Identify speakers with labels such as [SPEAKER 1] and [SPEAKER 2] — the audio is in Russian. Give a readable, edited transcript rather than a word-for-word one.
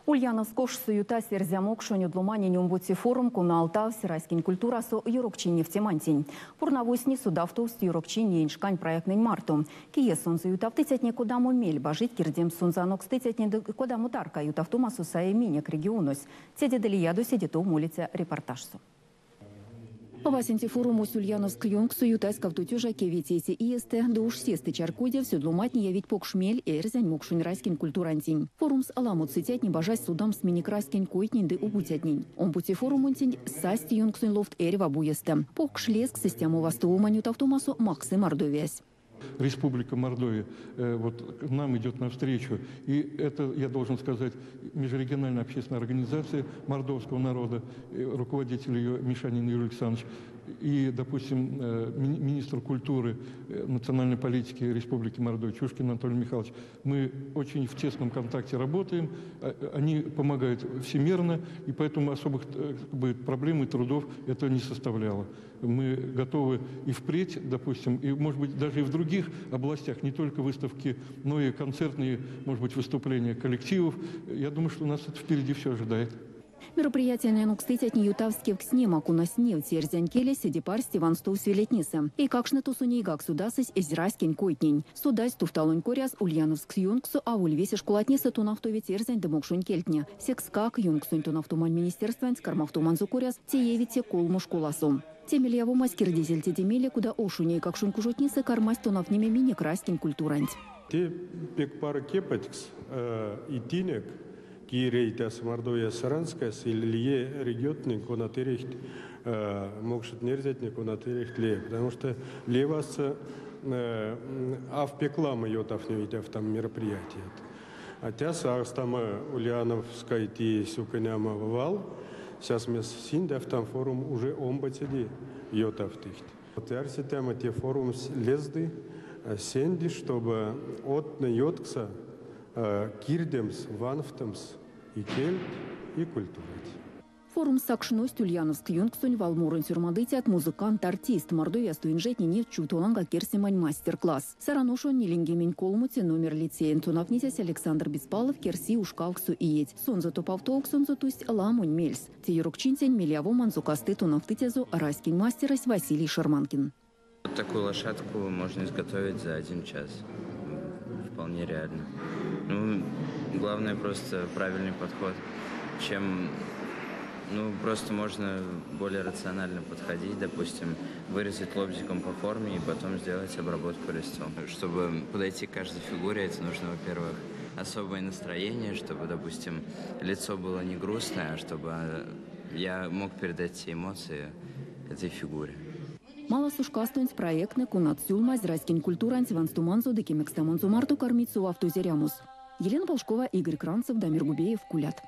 [SPEAKER 1] Ульяновскош суюта серзямок шонюдлумани нюмбути форум куналта всерайскин культурасу юрокчине в темантень. Пурнавусни судавтус юрокчине иншкань проектный марту. Кие сон суютавты тетне кудаму мель бажить кирдем сунзанок стытетне кудаму тарка ютавтумасу сае минек регионус. Седе делияду седету мулице репортажсу. Павасенти форуму Ульяновск юнг суюта скавтутюжа кевитети иесте душ сесты чаркуде всю длуматни явить покшмель эрзянь мокшунь райскин культурантень. Форум с аламут сытятни бажась судам с миникраскин куйтнин ды убутятнин. Он пути форумунтень састи юнг сунь лофт эрева буесте. Покшлеск систему вастууманю тавтумасу Максы Мордовиясь.
[SPEAKER 2] Республика Мордовия вот нам идет навстречу. И это, я должен сказать, межрегиональная общественная организация мордовского народа, руководитель ее Мишанин Юрий Александрович, и, допустим, министр культуры, национальной политики Республики Мордовия Чушкин Анатолий Михайлович. Мы очень в тесном контакте работаем, они помогают всемерно, и поэтому особых проблем и трудов это не составляло. Мы готовы и впредь, допустим, и, может быть, даже и в других областях, не только выставки, но и концертные, может быть, выступления коллективов. Я думаю, что нас это впереди все ожидает.
[SPEAKER 1] Мероприятие на нукстыть от Ютавских к снемаку на снев терзянкеле седипар Стиван Стоусвелетниса. И как шнетусу нейгак судасась израскин койтнень. Судась туфталунь коряс Ульяновск юнгсу, а ульвесе школатниса тунафтове терзянь демокшунь кельтня. Секскак юнгсунь тунафтуман министерствань скармафтуманзу коряс теевите колму школасу. Темельяву маскир дизель тедемели, куда ошуней как шунь кужутниса кармась тунафнеме мини краскин культурант.
[SPEAKER 3] Те пек пара кепатикс и тинек. Кирейта Мордовия Саранская, Илье регионник, он отерехт, могшит нерзетник, он отерехт ле, потому что леваса авпеклам ее тафневить в там мероприятие. А те сарстама Ульяновская ти суканяма вал, сейчас мы синда в там форум уже омбатеди ее тафтихт. Вот арси тема те форум лезды, сенди, чтобы от на йоткса кирдемс, ванфтемс, и кельт, и культурать.
[SPEAKER 1] Форум сакшность Ульяновск юнгсунь валмурын сюрмадыти от музыкант-артист Мордовия стуинжетни не чутуланга керсимань мастер-класс. Сараношон нелингемень колмуте номер лицеен тунавнитесь Александр Беспалов керси ушкалксу иеть. Сонза топавтоок сонза тусть ламунь мельс. Тиюрокчинтень мельяво манзукасты тунавтытезу райскин мастерась Василий Шарманкин.
[SPEAKER 4] Вот такую лошадку можно изготовить за 1 час. Вполне реально. Ну, главное просто правильный подход. Просто можно более рационально подходить, допустим, вырезать лобзиком по форме и потом сделать обработку резцом. Чтобы подойти к каждой фигуре, это нужно, во-первых, особое настроение, чтобы, допустим, лицо было не грустное, а чтобы я мог передать все эмоции этой фигуре.
[SPEAKER 1] Мало сушкастунь проектны кунат сюлма зрайскин культурант ванстуманзу декемекстамонзу марту кормицу в автозерямус. Елена Волшкова, Игорь Кранцев, Дамир Губеев, Кулят.